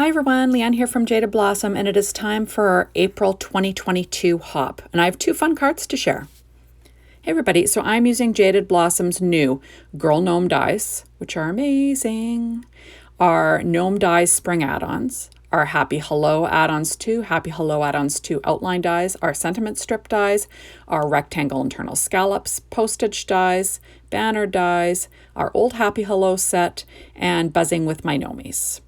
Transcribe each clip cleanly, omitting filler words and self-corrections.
Hi everyone, Leanne here from Jaded Blossom, and it is time for our April 2022 hop, and I have two fun cards to share. Hey everybody, so I'm using Jaded Blossom's new Girl Gnome dies, which are amazing, our Gnome dies Spring Add Ons, our Happy Hello Add Ons 2, Happy Hello Add Ons 2 outline dies, our Sentiment Strip dies, our Rectangle Internal Scallops, Postage dies, Banner dies, our old Happy Hello set, and Buzzing with my Gnomes.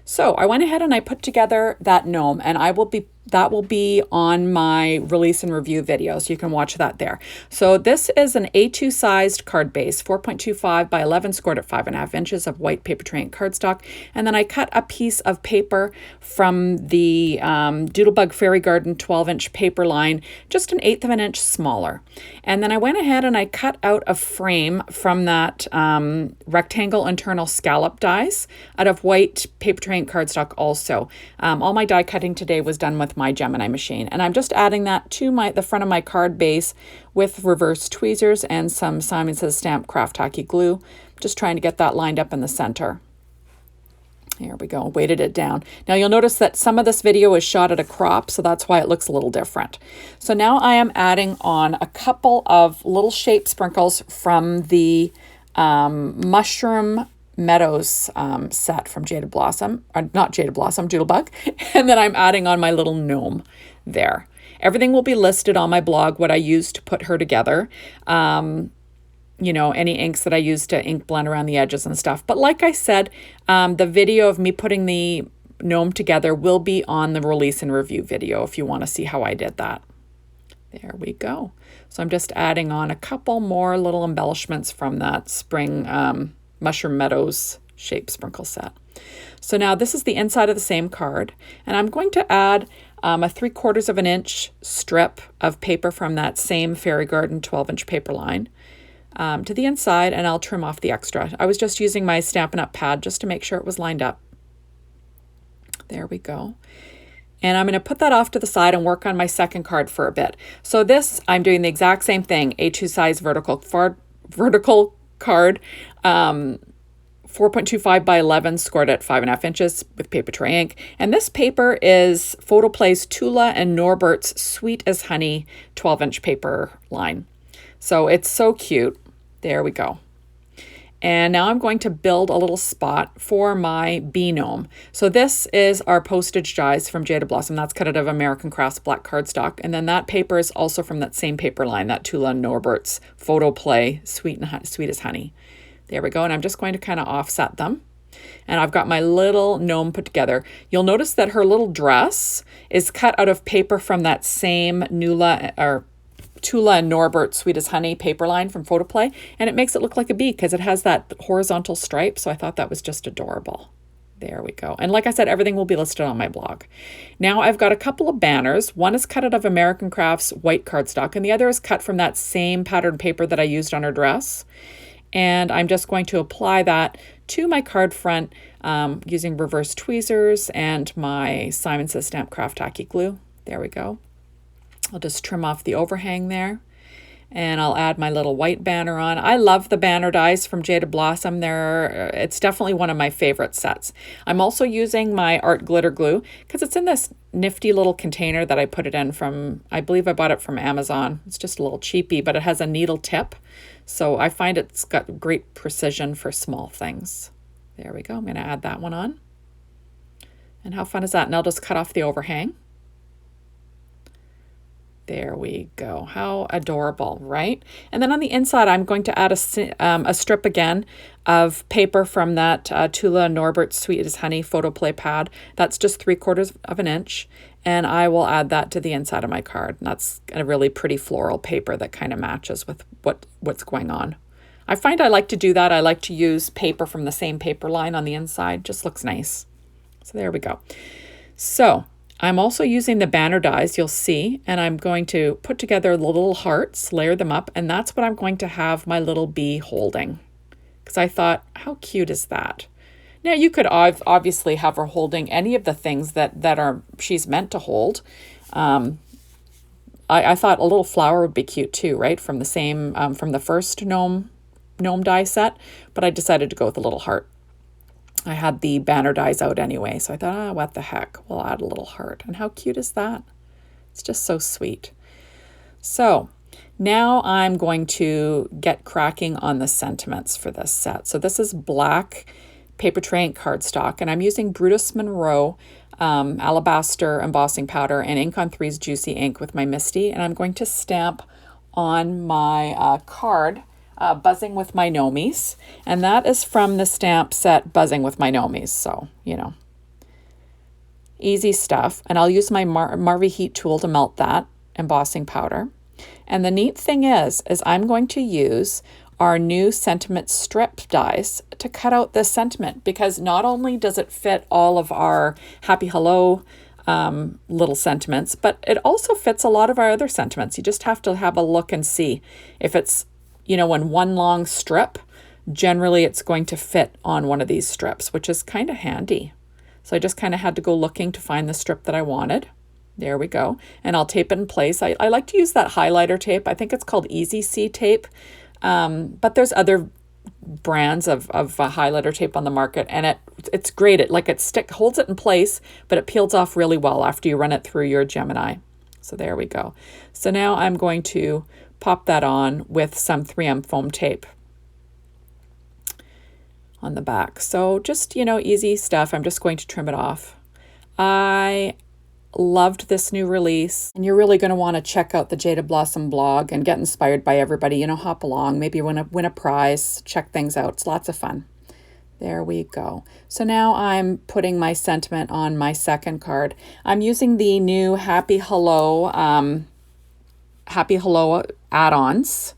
So I went ahead and I put together that gnome, and that will be on my release and review video, so you can watch that there. So this is an A2 sized card base, 4.25 by 11, scored at 5.5 inches of white paper tray ink cardstock. And then I cut a piece of paper from the Doodlebug Fairy Garden 12-inch paper line, just 1/8 of an inch smaller. And then I went ahead and I cut out a frame from that rectangle internal scallop dies out of white paper tray ink cardstock also. All my die cutting today was done with my Gemini machine, and I'm just adding that to the front of my card base with reverse tweezers and some Simon Says Stamp Craft Tacky glue, just trying to get that lined up in the center. Here we go, weighted it down. Now you'll notice that some of this video is shot at a crop, so that's why it looks a little different. So now I am adding on a couple of little shape sprinkles from the Mushroom Meadows set from Jaded Blossom, or not Jaded Blossom, Doodlebug. And then I'm adding on my little gnome there. Everything will be listed on my blog, what I used to put her together. You know, any inks that I used to ink blend around the edges and stuff. But like I said, the video of me putting the gnome together will be on the release and review video if you want to see how I did that. There we go. So I'm just adding on a couple more little embellishments from that spring Mushroom Meadows shape sprinkle set. So now this is the inside of the same card, and I'm going to add a 3/4 of an inch strip of paper from that same Fairy Garden 12-inch paper line to the inside, and I'll trim off the extra. I was just using my Stampin' Up! Pad just to make sure it was lined up. There we go. And I'm going to put that off to the side and work on my second card for a bit. So this, I'm doing the exact same thing, A2 size vertical card, 4.25 by 11, scored at 5.5 inches with paper tray ink. And this paper is Photoplay's Tula and Norbert's Sweet as Honey 12-inch paper line. So it's so cute. There we go. And now I'm going to build a little spot for my bee gnome. So this is our Postage dies from Jaded Blossom. That's cut out of American Crafts black cardstock. And then that paper is also from that same paper line, that Tula and Norbert's Photoplay Sweet as Honey. There we go. And I'm just going to kind of offset them. And I've got my little gnome put together. You'll notice that her little dress is cut out of paper from that same Tula and Norbert Sweet as Honey paper line from Photoplay, and it makes it look like a bee because it has that horizontal stripe, so I thought that was just adorable. There we go. And like I said, everything will be listed on my blog. Now I've got a couple of banners. One is cut out of American Crafts white cardstock, and the other is cut from that same pattern paper that I used on her dress. And I'm just going to apply that to my card front using reverse tweezers and my Simon Says Stamp Craft Tacky glue. There we go. I'll just trim off the overhang there, and I'll add my little white banner on. I love the banner dies from Jaded Blossom. It's definitely one of my favorite sets. I'm also using my art glitter glue because it's in this nifty little container that I put it in from, I believe I bought it from Amazon. It's just a little cheapy, but it has a needle tip. So I find it's got great precision for small things. There we go. I'm going to add that one on. And how fun is that? And I'll just cut off the overhang. There we go. How adorable, right? And then on the inside, I'm going to add a strip again of paper from that Tula Norbert Sweet as Honey Photoplay pad. That's just 3/4 of an inch. And I will add that to the inside of my card. And that's a really pretty floral paper that kind of matches with what's going on. I find I like to do that. I like to use paper from the same paper line on the inside. Just looks nice. So there we go. So I'm also using the banner dies, you'll see, and I'm going to put together the little hearts, layer them up, and that's what I'm going to have my little bee holding. Because I thought, how cute is that? Now, you could obviously have her holding any of the things that she's meant to hold. I thought a little flower would be cute too, right? From the same, from the first gnome die set, but I decided to go with a little heart. I had the banner dies out anyway, so I thought, oh, what the heck, we'll add a little heart. And how cute is that? It's just so sweet. So now I'm going to get cracking on the sentiments for this set. So this is black paper tray ink cardstock, and I'm using Brutus Monroe alabaster embossing powder and Ink on 3's Juicy Ink with my Misty, and I'm going to stamp on my card Buzzing with My Gnomes, and that is from the stamp set Buzzing with My Gnomes, so, you know, easy stuff. And I'll use my Marvy Heat tool to melt that embossing powder. And the neat thing is I'm going to use our new sentiment strip dies to cut out this sentiment, because not only does it fit all of our Happy Hello little sentiments, but it also fits a lot of our other sentiments. You just have to have a look and see if it's, you know, in one long strip. Generally it's going to fit on one of these strips, which is kind of handy. So I just kind of had to go looking to find the strip that I wanted. There we go. And I'll tape it in place. I like to use that highlighter tape. I think it's called Easy C tape. But there's other brands of highlighter tape on the market, and it's great. It holds it in place, but it peels off really well after you run it through your Gemini. So there we go. So now I'm going to pop that on with some 3M foam tape on the back. So just, you know, easy stuff. I'm just going to trim it off. I loved this new release, and you're really going to want to check out the Jaded Blossom blog and get inspired by everybody. You know, hop along, maybe win a prize, check things out. It's lots of fun. There we go. So now I'm putting my sentiment on my second card. I'm using the new Happy Hello Add Ons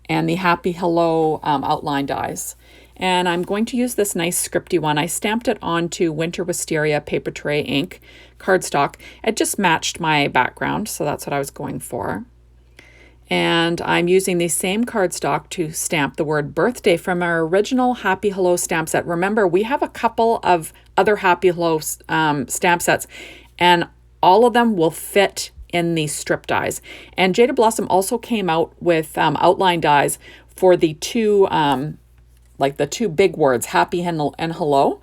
and the Happy Hello outline dies. And I'm going to use this nice scripty one. I stamped it onto Winter Wisteria paper tray ink cardstock. It just matched my background, so that's what I was going for. And I'm using the same cardstock to stamp the word birthday from our original Happy Hello stamp set. Remember, we have a couple of other Happy Hello stamp sets, and all of them will fit in the strip dies. And Jaded Blossom also came out with outline dies for the two like the two big words, happy and hello,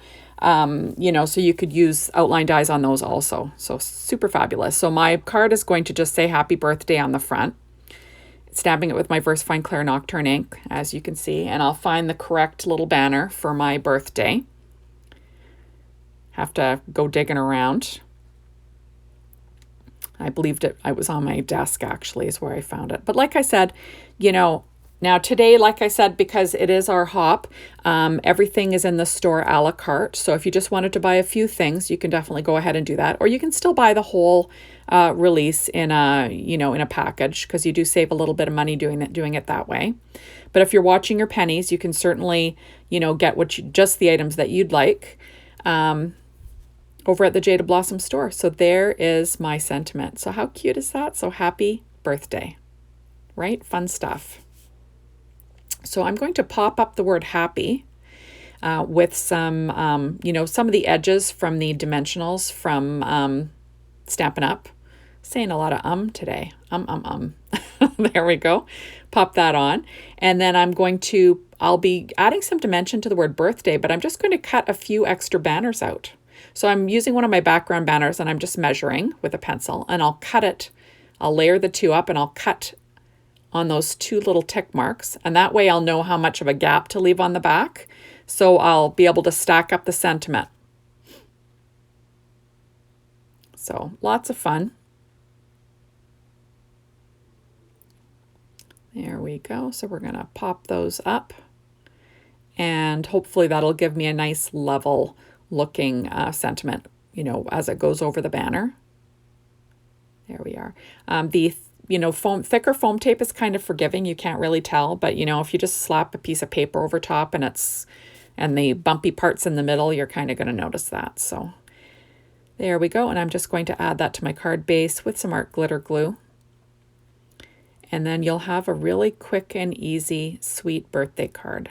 you know, so you could use outline dies on those also. So super fabulous. So my card is going to just say happy birthday on the front, stamping it with my VersaFine Clair Nocturne ink, as you can see, and I'll find the correct little banner for my birthday. Have to go digging around. I believed it was on my desk, actually, is where I found it. But like I said, you know, now today, like I said, because it is our hop, everything is in the store a la carte. So if you just wanted to buy a few things, you can definitely go ahead and do that. Or you can still buy the whole release in a, you know, in a package, because you do save a little bit of money doing it that way. But if you're watching your pennies, you can certainly, you know, get just the items that you'd like over at the Jaded Blossom store. So there is my sentiment. So how cute is that? So happy birthday, right? Fun stuff. So I'm going to pop up the word happy with some, you know, some of the edges from the dimensionals from Stampin' Up. Saying a lot of today. There we go. Pop that on. And then I'll be adding some dimension to the word birthday, but I'm just going to cut a few extra banners out. So I'm using one of my background banners, and I'm just measuring with a pencil, and I'll cut it. I'll layer the two up, and I'll cut on those two little tick marks, and that way I'll know how much of a gap to leave on the back, so I'll be able to stack up the sentiment. So lots of fun. There we go. So we're going to pop those up, and hopefully that'll give me a nice level looking sentiment, you know, as it goes over the banner. There we are. The you know, thicker foam tape is kind of forgiving. You can't really tell, but you know, if you just slap a piece of paper over top and the bumpy parts in the middle, you're kind of going to notice that. So there we go. And I'm just going to add that to my card base with some art glitter glue. And then you'll have a really quick and easy, sweet birthday card.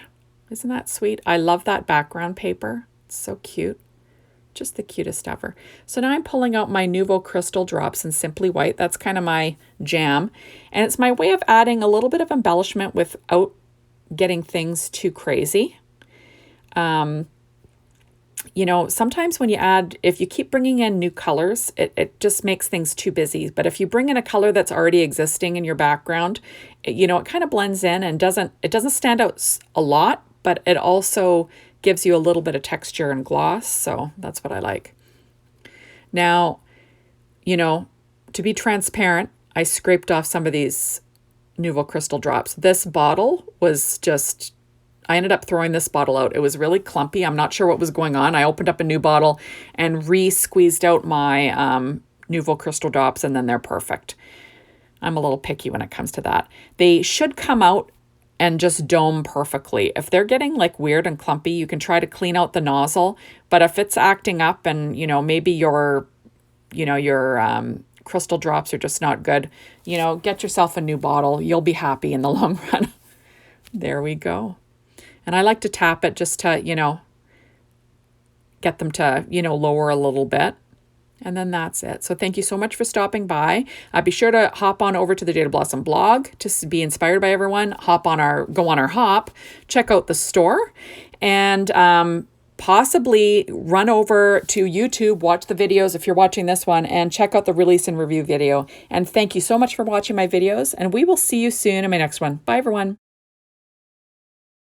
Isn't that sweet? I love that background paper. It's so cute. Just the cutest ever. So now I'm pulling out my Nuvo Crystal Drops in Simply White. That's kind of my jam. And it's my way of adding a little bit of embellishment without getting things too crazy. you know, sometimes when you add, if you keep bringing in new colors, it just makes things too busy. But if you bring in a color that's already existing in your background, you know, it kind of blends in and it doesn't stand out a lot, but it also gives you a little bit of texture and gloss. So that's what I like. Now, you know, to be transparent, I scraped off some of these Nouveau Crystal drops. This bottle was just, I ended up throwing this bottle out. It was really clumpy. I'm not sure what was going on. I opened up a new bottle and re-squeezed out my Nouveau Crystal drops, and then they're perfect. I'm a little picky when it comes to that. They should come out and just dome perfectly. If they're getting like weird and clumpy, you can try to clean out the nozzle. But if it's acting up and, you know, maybe your crystal drops are just not good, you know, get yourself a new bottle. You'll be happy in the long run. There we go. And I like to tap it just to, you know, get them to, you know, lower a little bit. And then that's it. So thank you so much for stopping by. Be sure to hop on over to the Jaded Blossom blog to be inspired by everyone. Go on our hop, check out the store, and possibly run over to YouTube, watch the videos if you're watching this one, and check out the release and review video. And thank you so much for watching my videos, and we will see you soon in my next one. Bye, everyone.